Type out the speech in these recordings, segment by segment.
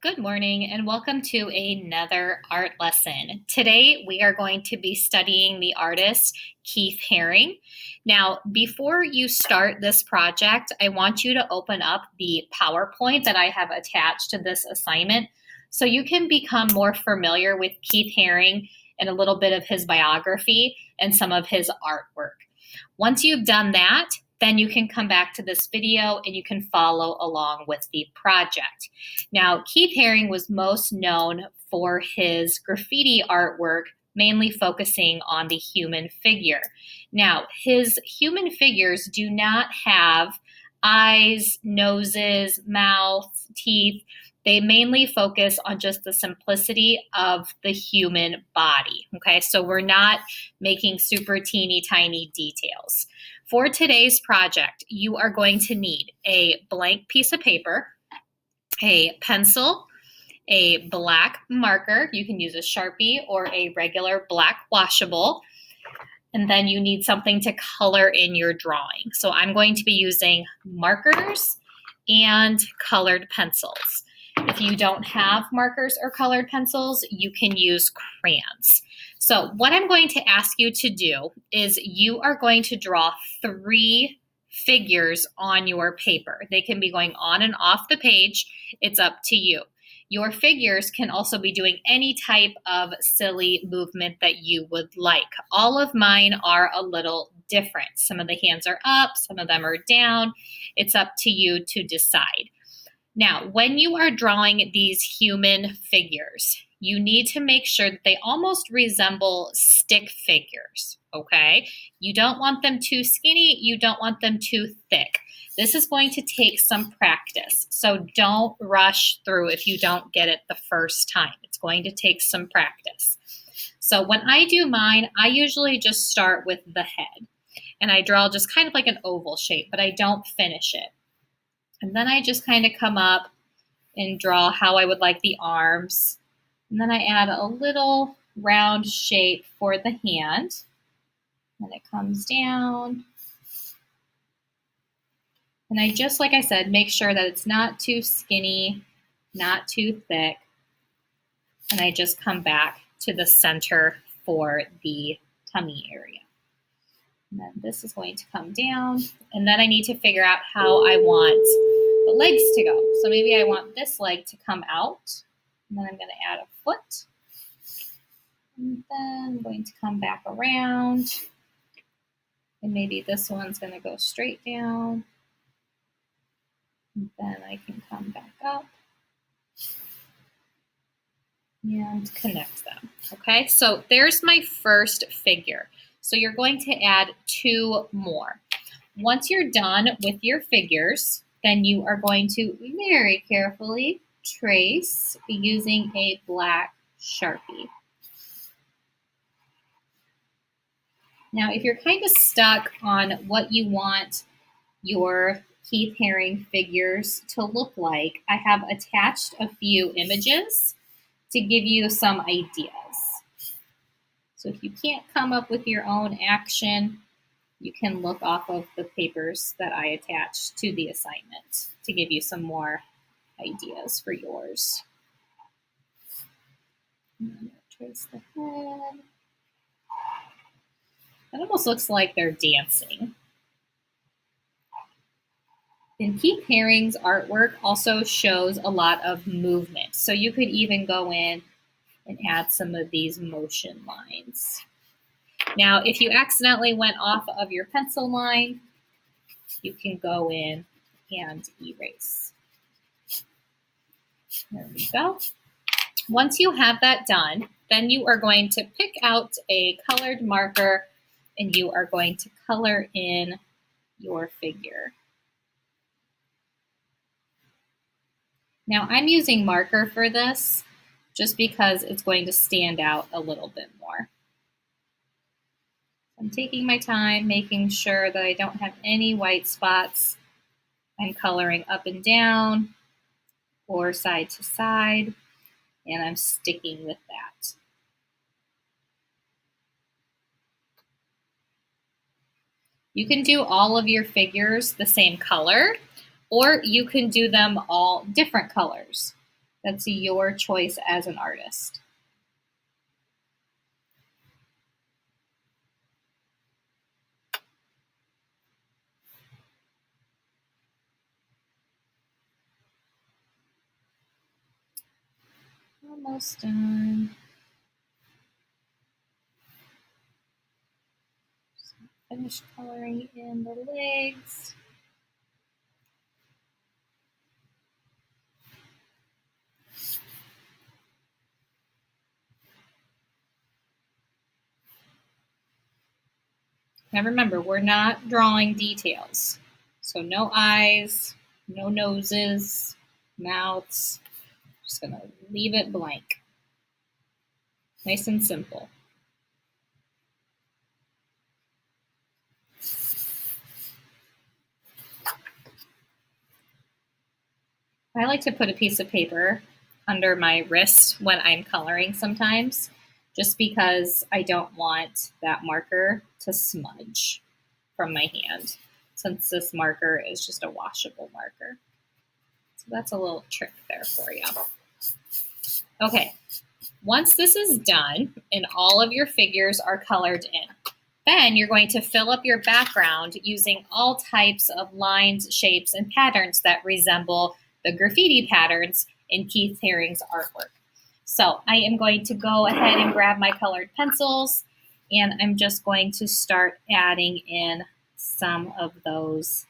Good morning and welcome to another art lesson. Today we are going to be studying the artist Keith Haring. Now, before you start this project, I want you to open up the PowerPoint that I have attached to this assignment so you can become more familiar with Keith Haring and a little bit of his biography and some of his artwork. Once you've done that, then you can come back to this video and you can follow along with the project. Now, Keith Haring was most known for his graffiti artwork, mainly focusing on the human figure. Now, his human figures do not have eyes, noses, mouth, teeth. They mainly focus on just the simplicity of the human body, okay? So we're not making super teeny tiny details. For today's project, you are going to need a blank piece of paper, a pencil, a black marker. You can use a Sharpie or a regular black washable. And then you need something to color in your drawing. So I'm going to be using markers and colored pencils. If you don't have markers or colored pencils, you can use crayons. So what I'm going to ask you to do is you are going to draw 3 figures on your paper. They can be going on and off the page. It's up to you. Your figures can also be doing any type of silly movement that you would like. All of mine are a little different. Some of the hands are up, some of them are down. It's up to you to decide. Now, when you are drawing these human figures, you need to make sure that they almost resemble stick figures, okay? You don't want them too skinny, you don't want them too thick. This is going to take some practice, so don't rush through if you don't get it the first time. It's going to take some practice. So when I do mine, I usually just start with the head, and I draw just kind of like an oval shape, but I don't finish it. And then I just kind of come up and draw how I would like the arms. And then I add a little round shape for the hand. Then it comes down. And I just, like I said, make sure that it's not too skinny, not too thick. And I just come back to the center for the tummy area. And then this is going to come down. And then I need to figure out how I want the legs to go. So maybe I want this leg to come out. And then I'm going to add a foot. And then I'm going to come back around. And maybe this one's going to go straight down. And then I can come back up and connect them. Okay, so there's my first figure. So you're going to add 2 more. Once you're done with your figures, then you are going to very carefully trace using a black Sharpie. Now, if you're kind of stuck on what you want your Keith Haring figures to look like, I have attached a few images to give you some ideas. So if you can't come up with your own action, you can look off of the papers that I attached to the assignment to give you some more ideas for yours. And then trace the head. That almost looks like they're dancing. And Keith Haring's artwork also shows a lot of movement. So you could even go in and add some of these motion lines. Now, if you accidentally went off of your pencil line, you can go in and erase. There we go. Once you have that done, then you are going to pick out a colored marker and you are going to color in your figure. Now, I'm using marker for this just because it's going to stand out a little bit more. I'm taking my time, making sure that I don't have any white spots. I'm coloring up and down or side to side, and I'm sticking with that. You can do all of your figures the same color, or you can do them all different colors. That's your choice as an artist. Almost done. Finish coloring in the legs. Now remember, we're not drawing details. So no eyes, no noses, mouths. Just gonna leave it blank. Nice and simple. I like to put a piece of paper under my wrist when I'm coloring sometimes, just because I don't want that marker to smudge from my hand, since this marker is just a washable marker. So that's a little trick there for you. Okay, once this is done and all of your figures are colored in, then you're going to fill up your background using all types of lines, shapes, and patterns that resemble the graffiti patterns in Keith Haring's artwork. So I am going to go ahead and grab my colored pencils, and I'm just going to start adding in some of those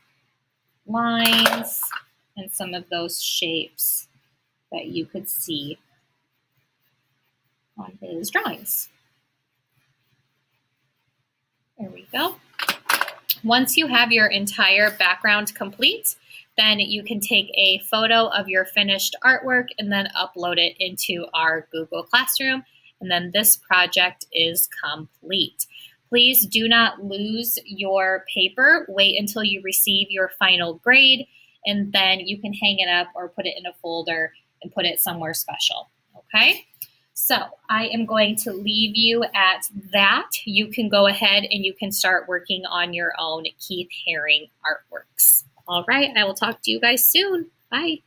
lines and some of those shapes that you could see on his drawings. There we go. Once you have your entire background complete, then you can take a photo of your finished artwork and then upload it into our Google Classroom. And then this project is complete. Please do not lose your paper. Wait until you receive your final grade, and then you can hang it up or put it in a folder and put it somewhere special, okay? So I am going to leave you at that. You can go ahead and you can start working on your own Keith Haring artworks. All right, I will talk to you guys soon. Bye.